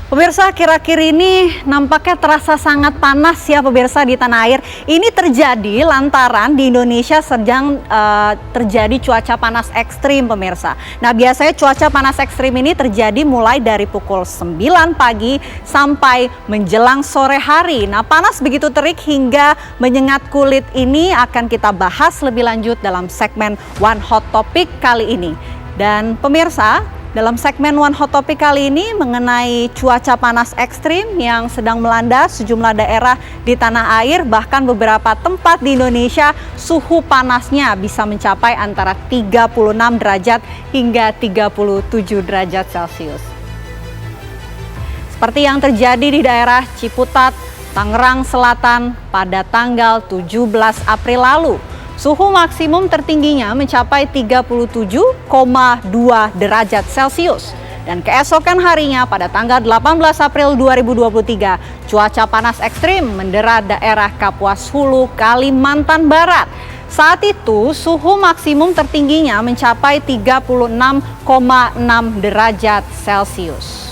Pemirsa, akhir-akhir ini nampaknya terasa sangat panas ya pemirsa di tanah air. Ini terjadi lantaran di Indonesia sedang terjadi cuaca panas ekstrim pemirsa. Nah, biasanya cuaca panas ekstrim ini terjadi mulai dari pukul 9 pagi sampai menjelang sore hari. Nah, panas begitu terik hingga menyengat kulit ini akan kita bahas lebih lanjut dalam segmen One Hot Topic kali ini. Dan pemirsa, dalam segmen One Hot Topic kali ini mengenai cuaca panas ekstrim yang sedang melanda sejumlah daerah di tanah air, bahkan beberapa tempat di Indonesia suhu panasnya bisa mencapai antara 36 derajat hingga 37 derajat Celcius. Seperti yang terjadi di daerah Ciputat, Tangerang Selatan pada tanggal 17 April lalu. Suhu maksimum tertingginya mencapai 37,2 derajat Celcius. Dan keesokan harinya pada tanggal 18 April 2023, cuaca panas ekstrim mendera daerah Kapuas Hulu, Kalimantan Barat. Saat itu suhu maksimum tertingginya mencapai 36,6 derajat Celcius.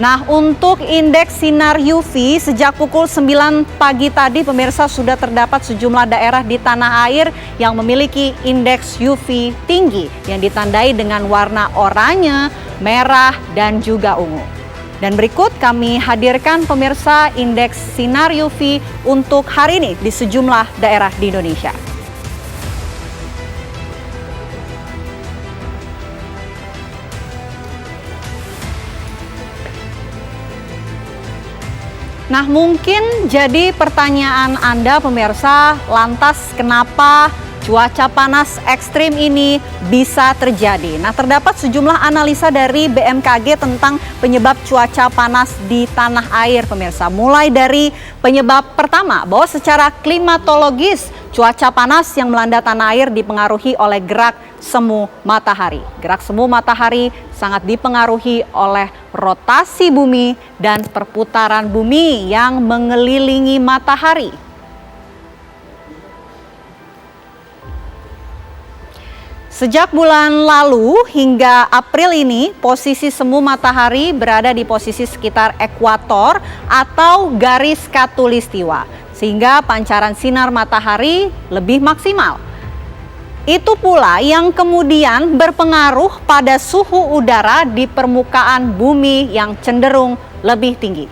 Nah, untuk indeks sinar UV sejak pukul 9 pagi tadi pemirsa sudah terdapat sejumlah daerah di tanah air yang memiliki indeks UV tinggi yang ditandai dengan warna oranye, merah, dan juga ungu. Dan berikut kami hadirkan pemirsa indeks sinar UV untuk hari ini di sejumlah daerah di Indonesia. Nah, mungkin jadi pertanyaan Anda pemirsa, lantas kenapa cuaca panas ekstrim ini bisa terjadi? Nah, terdapat sejumlah analisa dari BMKG tentang penyebab cuaca panas di tanah air pemirsa. Mulai dari penyebab pertama, bahwa secara klimatologis cuaca panas yang melanda tanah air dipengaruhi oleh gerak semu matahari. Gerak semu matahari sangat dipengaruhi oleh rotasi bumi dan perputaran bumi yang mengelilingi matahari. Sejak bulan lalu hingga April ini, posisi semu matahari berada di posisi sekitar ekuator atau garis khatulistiwa, sehingga pancaran sinar matahari lebih maksimal. Itu pula yang kemudian berpengaruh pada suhu udara di permukaan bumi yang cenderung lebih tinggi.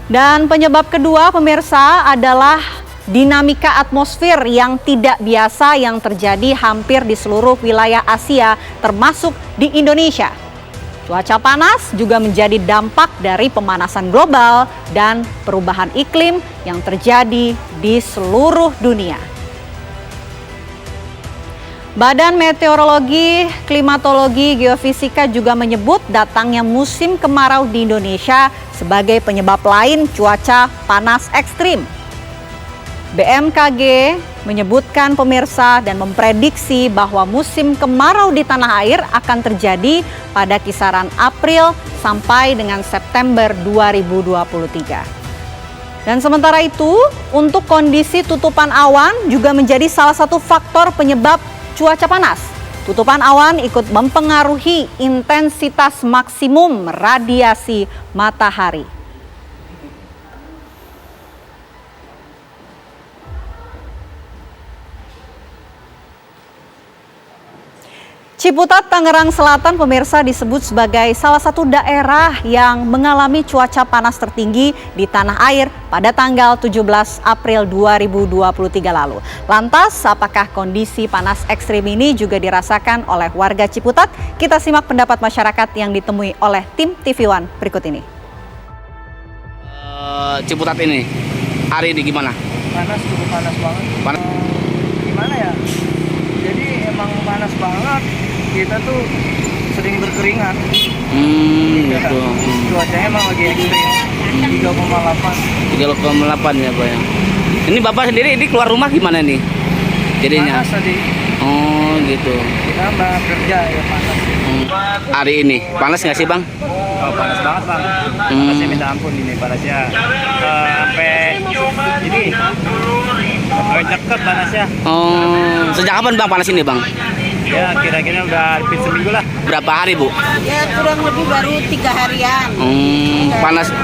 Dan penyebab kedua pemirsa adalah dinamika atmosfer yang tidak biasa yang terjadi hampir di seluruh wilayah Asia termasuk di Indonesia. Cuaca panas juga menjadi dampak dari pemanasan global dan perubahan iklim yang terjadi di seluruh dunia. Badan Meteorologi, Klimatologi, Geofisika juga menyebut datangnya musim kemarau di Indonesia sebagai penyebab lain cuaca panas ekstrim. BMKG menyebutkan pemirsa dan memprediksi bahwa musim kemarau di tanah air akan terjadi pada kisaran April sampai dengan September 2023. Dan sementara itu, untuk kondisi tutupan awan juga menjadi salah satu faktor penyebab cuaca panas. Tutupan awan ikut mempengaruhi intensitas maksimum radiasi matahari. Ciputat, Tangerang Selatan pemirsa disebut sebagai salah satu daerah yang mengalami cuaca panas tertinggi di tanah air pada tanggal 17 April 2023 lalu. Lantas, apakah kondisi panas ekstrim ini juga dirasakan oleh warga Ciputat? Kita simak pendapat masyarakat yang ditemui oleh tim TV One berikut ini. Ciputat ini, hari ini gimana? Panas, cukup panas banget. Gimana ya? Jadi emang panas banget. Kita tuh sering berkeringat. Gitu. Cuacanya emang lagi ekstrim. 3,8. 3,8 ya, Pak ya. Ini Bapak sendiri ini keluar rumah gimana nih? Jadinya. Panas tadi. Oh, gitu. Kita mbak kerja ya panas. Hari ini panas nggak sih, Bang? Oh, panas banget, Bang. Panasnya minta ampun ini panasnya. Sampai ini. Sampai deket panasnya. Oh, sejak kapan Bang panas ini, Bang? Ya kira-kira udah hampir seminggu lah. Berapa hari Bu? Ya kurang lebih baru 3 harian.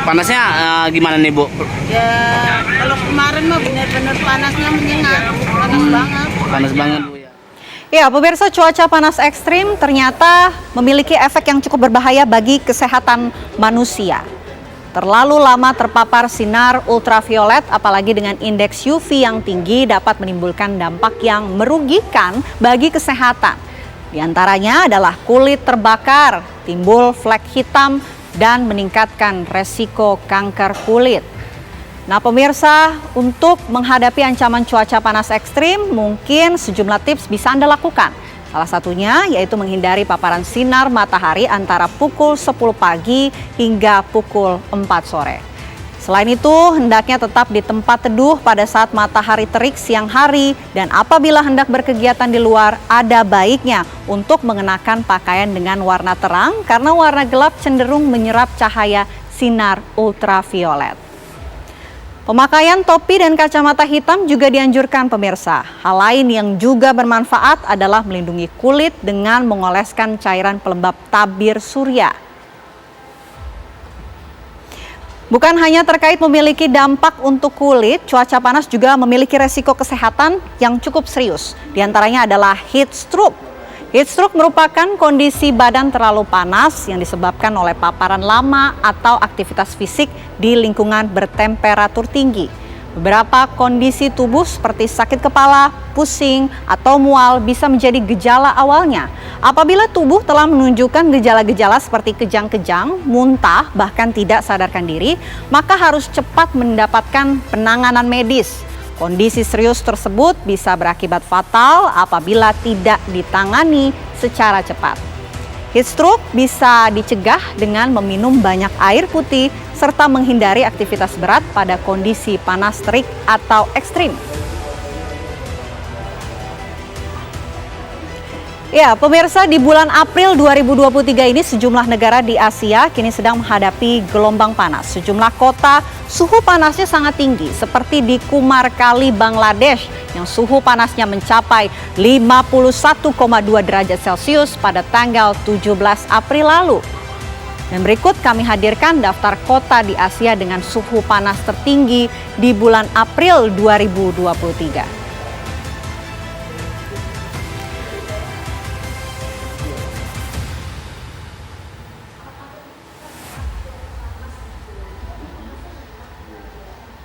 Panasnya gimana nih Bu? Ya kalau kemarin mah benar-benar panasnya menyengat, panas banget. Panas banget Bu ya. Ya, pemirsa, cuaca panas ekstrim ternyata memiliki efek yang cukup berbahaya bagi kesehatan manusia. Terlalu lama terpapar sinar ultraviolet, apalagi dengan indeks UV yang tinggi, dapat menimbulkan dampak yang merugikan bagi kesehatan. Di antaranya adalah kulit terbakar, timbul flek hitam, dan meningkatkan resiko kanker kulit. Nah pemirsa, untuk menghadapi ancaman cuaca panas ekstrim, mungkin sejumlah tips bisa Anda lakukan. Salah satunya yaitu menghindari paparan sinar matahari antara pukul 10 pagi hingga pukul 4 sore. Selain itu, hendaknya tetap di tempat teduh pada saat matahari terik siang hari, dan apabila hendak berkegiatan di luar, ada baiknya untuk mengenakan pakaian dengan warna terang karena warna gelap cenderung menyerap cahaya sinar ultraviolet. Pemakaian topi dan kacamata hitam juga dianjurkan pemirsa. Hal lain yang juga bermanfaat adalah melindungi kulit dengan mengoleskan cairan pelembab tabir surya. Bukan hanya terkait memiliki dampak untuk kulit, cuaca panas juga memiliki resiko kesehatan yang cukup serius. Di antaranya adalah heat stroke. Heat stroke merupakan kondisi badan terlalu panas yang disebabkan oleh paparan lama atau aktivitas fisik di lingkungan bertemperatur tinggi. Beberapa kondisi tubuh seperti sakit kepala, pusing, atau mual bisa menjadi gejala awalnya. Apabila tubuh telah menunjukkan gejala-gejala seperti kejang-kejang, muntah, bahkan tidak sadarkan diri, maka harus cepat mendapatkan penanganan medis. Kondisi serius tersebut bisa berakibat fatal apabila tidak ditangani secara cepat. Heat stroke bisa dicegah dengan meminum banyak air putih serta menghindari aktivitas berat pada kondisi panas terik atau ekstrim. Ya, pemirsa, di bulan April 2023 ini sejumlah negara di Asia kini sedang menghadapi gelombang panas. Sejumlah kota suhu panasnya sangat tinggi seperti di Kumarkali, Bangladesh yang suhu panasnya mencapai 51,2 derajat Celcius pada tanggal 17 April lalu. Dan berikut kami hadirkan daftar kota di Asia dengan suhu panas tertinggi di bulan April 2023.